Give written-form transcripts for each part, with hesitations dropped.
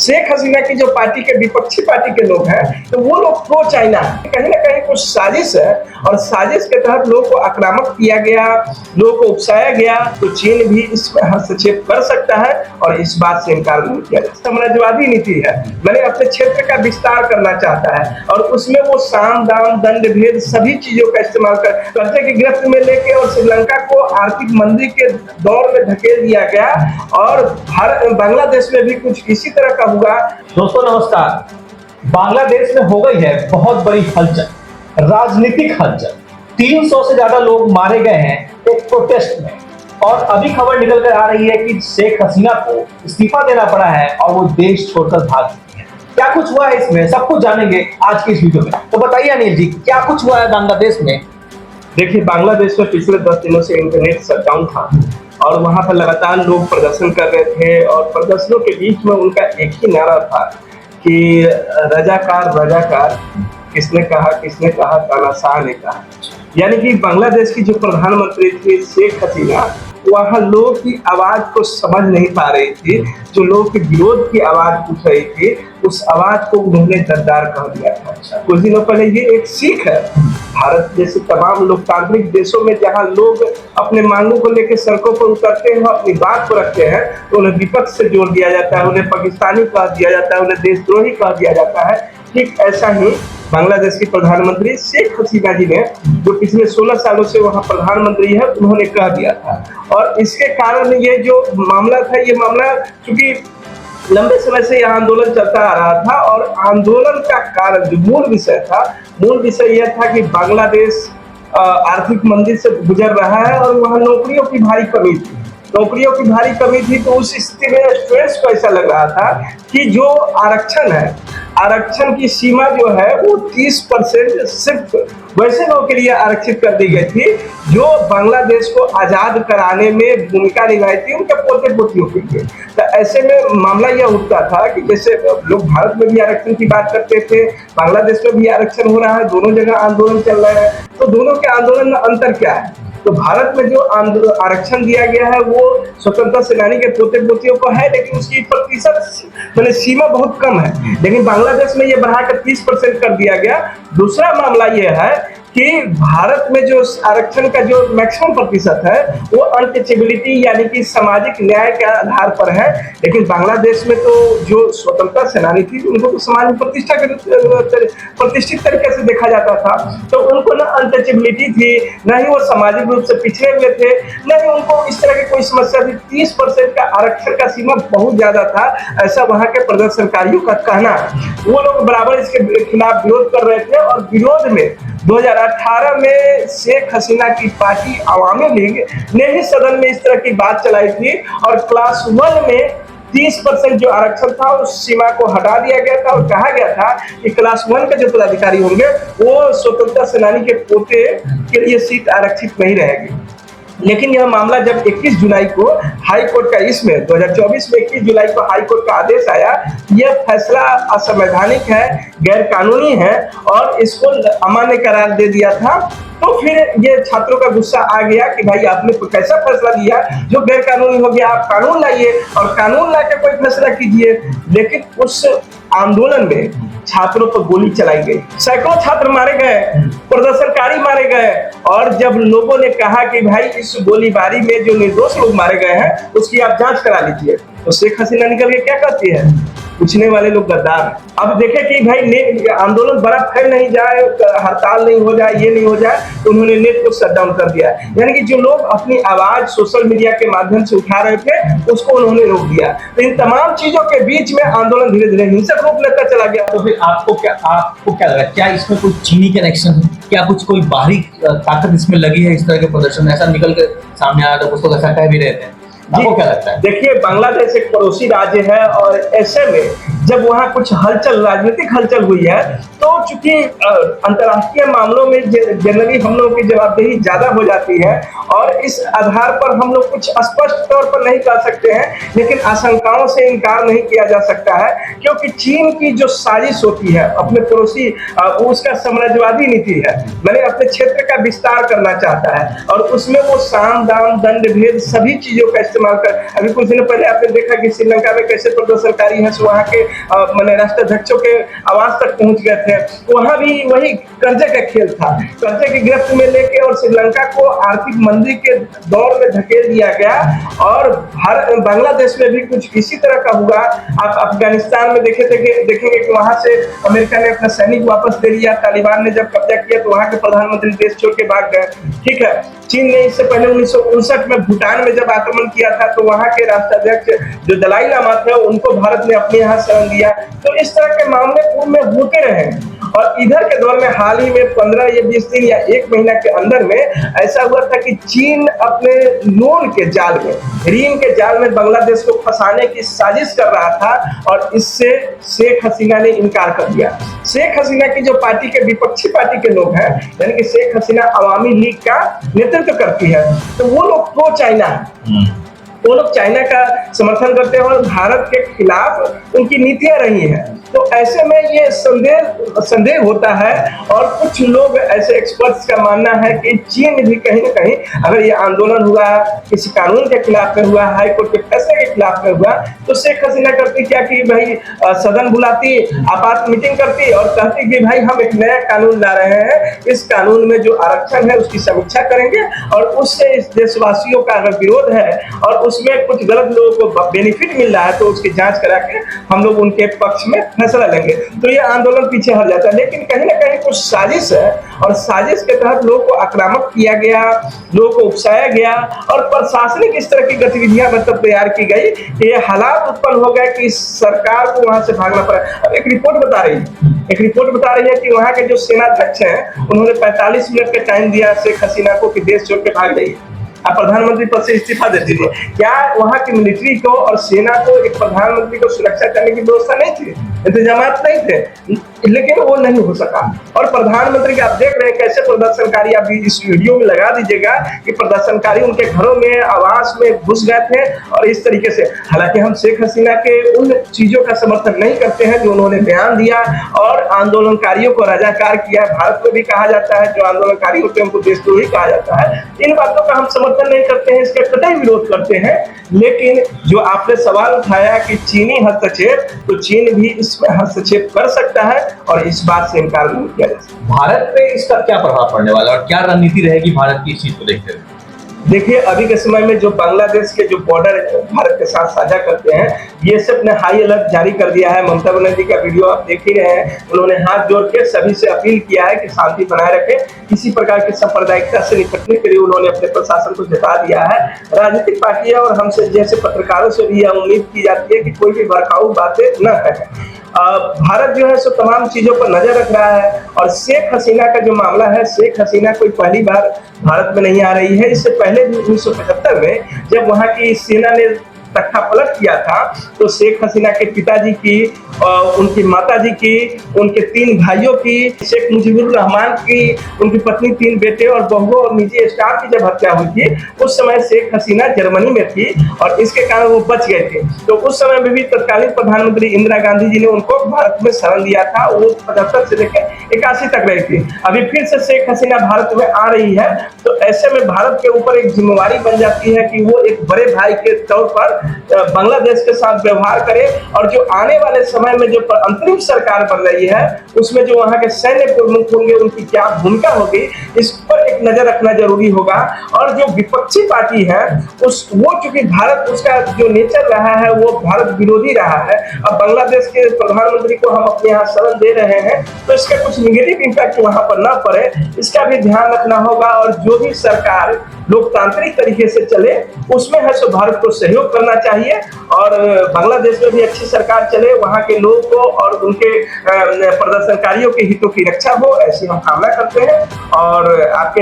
शेख हसीना की जो पार्टी के विपक्षी पार्टी के लोग हैं तो वो लोग प्रो चाइना, कहीं ना कहीं कुछ साजिश है और साजिश के तहत लोगों को आक्रामक किया गया, लोगों को उकसाया गया। तो चीन भी इसमें हस्तक्षेप कर सकता है और इस बात से इनकार नहीं किया जा सकता। साम्राज्यवादी नीति है, मैंने अपने क्षेत्र का विस्तार करना चाहता है और उसमें वो साम दाम दंड भेद सभी चीजों का इस्तेमाल कर कर्जे की गिरफ्त में लेके और श्रीलंका को आर्थिक मंदी के दौर में धकेल दिया गया और बांग्लादेश में भी कुछ इसी तरह का हुआ। दोस्तों नमस्कार। बांग्लादेश में हो गई है बहुत बड़ी हलचल, राजनीतिक हलचल। 300 से ज्यादा लोग मारे गए हैं एक प्रोटेस्ट में और अभी खबर निकल कर आ रही है कि शेख हसीना को इस्तीफा देना पड़ा है और वो देश छोड़कर भाग चुकी है। क्या कुछ हुआ है इसमें सब कुछ जानेंगे आज की इस वीडियो में। तो बताइए अनिल जी, क्या कुछ हुआ है बांग्लादेश में? देखिए, बांग्लादेश में पिछले 10 दिनों से इंटरनेट शटडाउन था और वहां पर लगातार लोग प्रदर्शन कर रहे थे और प्रदर्शनों के बीच में उनका एक ही नारा था कि रजाकार रजाकार, किसने कहा तानाशाह ने कहा। यानी कि बांग्लादेश की जो प्रधानमंत्री थी शेख हसीना, वहाँ लोग की आवाज को समझ नहीं पा रही थी, जो लोग के विरोध की आवाज उठ रही थी उस आवाज को उन्होंने गद्दार कह दिया था। कुछ दिनों पहले ये एक सीख है। भारत जैसे तमाम लोकतांत्रिक देशों में जहां लोग अपने मांगों को लेकर सड़कों पर उतरते हैं, अपनी बात को रखते हैं, तो उन्हें विपक्ष से जोड़ दिया जाता है, उन्हें पाकिस्तानी कह दिया जाता है, उन्हें देशद्रोही कह दिया जाता है। ठीक ऐसा ही बांग्लादेश की प्रधानमंत्री शेख हसीना जी ने, जो पिछले 16 सालों से वहां प्रधानमंत्री है, उन्होंने कह दिया था। और इसके कारण ये जो मामला था, ये मामला चूंकि लंबे समय से यह आंदोलन चलता आ रहा था और आंदोलन का कारण जो मूल विषय यह था कि बांग्लादेश आर्थिक मंदी से गुजर रहा है और वहाँ नौकरियों की भारी कमी थी। तो उस स्थिति में स्टूडेंट्स को ऐसा लग रहा था कि जो आरक्षण की सीमा जो है वो 30% सिर्फ वैसे लोगों के लिए आरक्षित कर दी गई थी जो बांग्लादेश को आजाद कराने में भूमिका निभाई थी, उनके पोते पोतियों के लिए। तो ऐसे में मामला यह उठता था कि जैसे लोग भारत में भी आरक्षण की बात करते थे, बांग्लादेश में भी आरक्षण हो रहा है, दोनों जगह आंदोलन चल रहे हैं, तो दोनों के आंदोलन में अंतर क्या है? तो भारत में जो आरक्षण दिया गया है वो स्वतंत्रता सेनानी के पोते पोतियों को है, लेकिन उसकी प्रतिशत मैंने सीमा बहुत कम है। लेकिन बांग्लादेश में ये बढ़ाकर 30% कर दिया गया। दूसरा मामला ये है कि भारत में जो आरक्षण का जो मैक्सिमम प्रतिशत है वो अनटचेबिलिटी यानी कि सामाजिक न्याय के आधार पर है, लेकिन बांग्लादेश में तो जो स्वतंत्रता सेनानी थी उनको तो समाज में प्रतिष्ठित तरीके से देखा जाता था, तो उनको ना अनटचेबिलिटी थी, न ही वो सामाजिक रूप से पिछड़े हुए थे, न ही उनको इस तरह की कोई समस्या थी। 30% का आरक्षण का सीमा बहुत ज्यादा था, ऐसा वहां के प्रदर्शनकारियों का कहना। वो लोग बराबर इसके खिलाफ विरोध कर रहे थे और विरोध में 2018 में शेख हसीना की पार्टी अवामी लीग ने ही सदन में इस तरह की बात चलाई थी और क्लास 1 में 30% जो आरक्षण था उस सीमा को हटा दिया गया था और कहा गया था कि क्लास 1 के जो पदाधिकारी होंगे वो स्वतंत्रता सेनानी के पोते के लिए सीट आरक्षित नहीं रहेगी। लेकिन यह मामला जब 21 जुलाई को हाई कोर्ट का 2024 में 21 जुलाई को हाई कोर्ट का आदेश आया, यह फैसला असंवैधानिक है, गैर कानूनी है और इसको अमान्य करार दे दिया था। तो फिर ये छात्रों का गुस्सा आ गया कि भाई आपने कैसा फैसला दिया जो गैर कानूनी हो गया, आप कानून लाइए और कानून ला के कोई फैसला कीजिए। लेकिन उस आंदोलन में छात्रों पर गोली चलाई गई, सैकड़ों छात्र मारे गए, प्रदर्शनकारी मारे गए और जब लोगों ने कहा कि भाई इस गोलीबारी में जो निर्दोष लोग मारे गए हैं उसकी आप जांच करा लीजिए, तो शेख हसीना निकल के क्या कहती है, पूछने वाले लोग गद्दार हैं। अब देखें कि भाई आंदोलन बड़ा फैल नहीं जाए, हड़ताल नहीं हो जाए, ये नहीं हो जाए, तो उन्होंने नेट को शट डाउन कर दिया। यानी कि जो लोग अपनी आवाज सोशल मीडिया के माध्यम से उठा रहे थे उसको उन्होंने रोक दिया। तो इन तमाम चीजों के बीच में आंदोलन धीरे धीरे हिंसक रूप लेता चला गया। तो फिर आपको क्या लगा, क्या इसमें कोई चीनी कनेक्शन है, क्या कोई बाहरी ताकत इसमें लगी है? इस तरह के प्रदर्शन में ऐसा निकल कर सामने आया, तो उसको ऐसा कह भी रहे थे। आपको क्या लगता है? देखिए, बांग्लादेश एक पड़ोसी राज्य है और ऐसे में जब वहाँ कुछ राजनीतिक हलचल हुई है तो चूंकि अंतर्राष्ट्रीय मामलों में जनरली हम लोगों की जवाबदेही ज्यादा हो जाती है और इस आधार पर हम लोग कुछ स्पष्ट तौर पर नहीं कह सकते हैं, लेकिन आशंकाओं से इनकार नहीं किया जा सकता है क्योंकि चीन की जो साजिश होती है अपने पड़ोसी, उसका साम्राज्यवादी नीति है, मैंने अपने क्षेत्र का विस्तार करना चाहता है और उसमें वो साम दाम दंड भेद सभी चीजों का इस्तेमाल कर। अभी कुछ दिन पहले आपने देखा कि श्रीलंका में कैसे प्रदर्शनकारी हैं, वहाँ के मैंने राष्ट्राध्यक्षों के आवास तक पहुंच गए थे। वहां भी वही कर्जे का खेल था, कर्जे की गिरफ्त में लेके और श्रीलंका को आर्थिक मंदी के दौर में धकेल दिया गया। और बांग्लादेश में भी कुछ इसी तरह का हुआ। आप अफगानिस्तान में देखेंगे कि वहां से अमेरिका ने अपना सैनिक वापस दे लिया, तालिबान ने जब कब्जा किया तो वहां के प्रधानमंत्री देश छोड़ के भाग गए। ठीक है, चीन ने इससे पहले 1959 में भूटान में जब आक्रमण किया था तो वहां के राष्ट्राध्यक्ष जो दलाई लामा थे उनको भारत ने अपने यहाँ शरण दिया। तो इस तरह के मामले पूर्व में होते रहे। और इधर के दौर में हाल ही में 15 या 20 दिन या 1 महीना के अंदर में ऐसा हुआ था कि चीन अपने लोन के जाल में, ऋण के जाल में बांग्लादेश को फंसाने की साजिश कर रहा था। और इससे शेख हसीना ने इनकार कर दिया। शेख हसीना की जो पार्टी के विपक्षी पार्टी के लोग हैं, यानी कि शेख हसीना अवामी लीग का नेतृत्व करती है, तो वो लोग प्रो चाइना है, वो लोग चाइना का समर्थन करते हैं और भारत के खिलाफ उनकी नीतियां रही हैं। तो ऐसे में ये संदेह होता है। और कुछ लोग ऐसे एक्सपर्ट्स का मानना है कि चीन भी कहीं ना कहीं अगर ये आंदोलन हुआ, किसी कानून के खिलाफ में हुआ, हाई कोर्ट के फैसले के खिलाफ में हुआ, तो शेख हसीना करती क्या कि भाई सदन बुलाती, आपात मीटिंग करती और कहती कि भाई हम एक नया कानून ला रहे हैं, इस कानून में जो आरक्षण है उसकी समीक्षा करेंगे और उससे इस देशवासियों का अगर विरोध है और उसमें कुछ गलत लोगों को बेनिफिट मिल रहा है तो उसकी जांच करा के हम लोग उनके पक्ष में फैसला लेंगे। तो ये आंदोलन पीछे हट जाता है। लेकिन कहीं ना कहीं कुछ साजिश है और साजिश के तहत लोगों को आक्रामक किया गया, लोगों को उकसाया गया और प्रशासनिक इस तरह की गतिविधियां मतलब तैयार की गई कि ये हालात उत्पन्न हो गए कि सरकार को वहां से भागना पड़ा। अब एक रिपोर्ट बता रही है कि वहां के जो सेनाध्यक्ष हैं उन्होंने 45 मिनट का टाइम दिया शेख हसीना को कि देश छोड़ के भाग जाइए, आप प्रधानमंत्री पद से इस्तीफा दे दीजिए। क्या वहां की मिलिट्री को और सेना को एक प्रधानमंत्री को सुरक्षा करने की व्यवस्था नहीं थी, इंतजामात नहीं थे, लेकिन वो नहीं हो सका। और प्रधानमंत्री के आप देख रहे हैं कैसे प्रदर्शनकारी, आप इस वीडियो में लगा दीजिएगा कि प्रदर्शनकारी उनके घरों में, आवास में घुस गए थे और इस तरीके से। हालांकि हम शेख हसीना के उन चीजों का समर्थन नहीं करते हैं जो उन्होंने बयान दिया और आंदोलनकारियों को रजाकार किया। भारत में भी कहा जाता है जो आंदोलनकारी होते हैं उनको देशद्रोही कहा जाता है। इन बातों का हम समर्थन नहीं करते हैं, इसके कतई विरोध करते हैं। लेकिन जो आपने सवाल उठाया कि चीनी हस्तक्षेप, तो चीन भी इसमें हस्तक्षेप कर सकता है और इस बात से इनकार नहीं किया जा सकता। भारत पे इसका क्या प्रभाव पड़ने वाला और क्या रणनीति रहेगी भारत की इस चीज को देखते हुए? देखिए, अभी के समय में जो बांग्लादेश के जो बॉर्डर भारत के साथ साझा करते हैं, ये सब ने हाई अलर्ट जारी कर दिया है। ममता बनर्जी का वीडियो आप देख ही रहे हैं। उन्होंने हाथ जोड़ के सभी से अपील किया है कि शांति बनाए रखें। किसी प्रकार की सांप्रदायिकता से निपटने के लिए उन्होंने अपने प्रशासन को जता दिया है। राजनीतिक पार्टियां और हमसे जैसे पत्रकारों से भी यह उम्मीद की जाती है कि कोई भी भड़काऊ बातें न करें। भारत जो है सो तमाम चीजों पर नजर रख रहा है। और शेख हसीना का जो मामला है, शेख हसीना कोई पहली बार भारत में नहीं आ रही है। इससे पहले भी 1975 में जब वहां की सेना ने तख्ता पलट किया था तो शेख हसीना के पिताजी की, उनकी माताजी की, उनके 3 भाइयों की, शेख मुजीबुर रहमान की, उनकी पत्नी, 3 बेटे और बहुओं और निजी स्टाफ की जब हत्या हुई थी, उस समय शेख हसीना जर्मनी में थी और इसके कारण वो बच गए थे। तो उस समय में भी तत्कालीन प्रधानमंत्री इंदिरा गांधी जी ने उनको भारत में शरण दिया था। वो 75 से लेकर 81 तक रही थी। अभी फिर से शेख हसीना भारत में आ रही है, तो ऐसे में भारत के ऊपर एक जिम्मेवारी बन जाती है कि वो एक बड़े भाई के तौर पर बांग्लादेश के साथ व्यवहार करे। और जो आने वाले समय में जो अंतरिम सरकार बन रही है उसमें जो वहां के सैन्य प्रमुख होंगे उनकी क्या भूमिका होगी, इस पर एक नजर रखना जरूरी होगा। और जो विपक्षी पार्टी है वो चूंकि भारत, उसका जो नेचर रहा है वो भारत विरोधी रहा है। अब बांग्लादेश के प्रधानमंत्री को हम अपने यहाँ शरण दे रहे हैं तो इसका कुछ निगेटिव इम्पैक्ट वहां पर ना पड़े, इसका भी ध्यान रखना होगा। और जो भी सरकार लोकतांत्रिक तरीके से चले उसमें है सो भारत को सहयोग करना चाहिए और बांग्लादेश में भी अच्छी सरकार चले, वहां के लोगों को और उनके प्रदर्शनकारियों के हितों की रक्षा हो, ऐसी हम कामना करते हैं। और आपके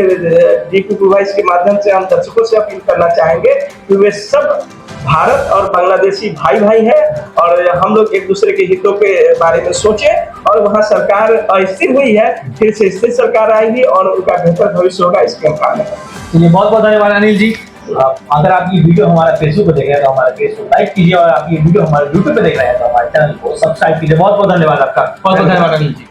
DPP वॉइस के माध्यम से हम दर्शकों से अपील करना चाहेंगे कि वे सब भारत और बांग्लादेशी भाई भाई हैं और हम लोग एक दूसरे के हितों के बारे में सोचें। और वहां सरकार अस्थिर हुई है, फिर से स्थिर सरकार आएगी और उनका बेहतर भविष्य होगा, इसके हम कामना करते हैं। चलिए, बहुत बहुत धन्यवाद अनिल जी। अगर आप ये वीडियो हमारा फेसबुक पे देख रहे हैं तो हमारे पेज को लाइक कीजिए और आप ये वीडियो हमारे यूट्यूब पे देख रहे हैं तो हमारे चैनल को सब्सक्राइब कीजिए। बहुत बहुत धन्यवाद आपका। बहुत बहुत धन्यवाद अनिल जी।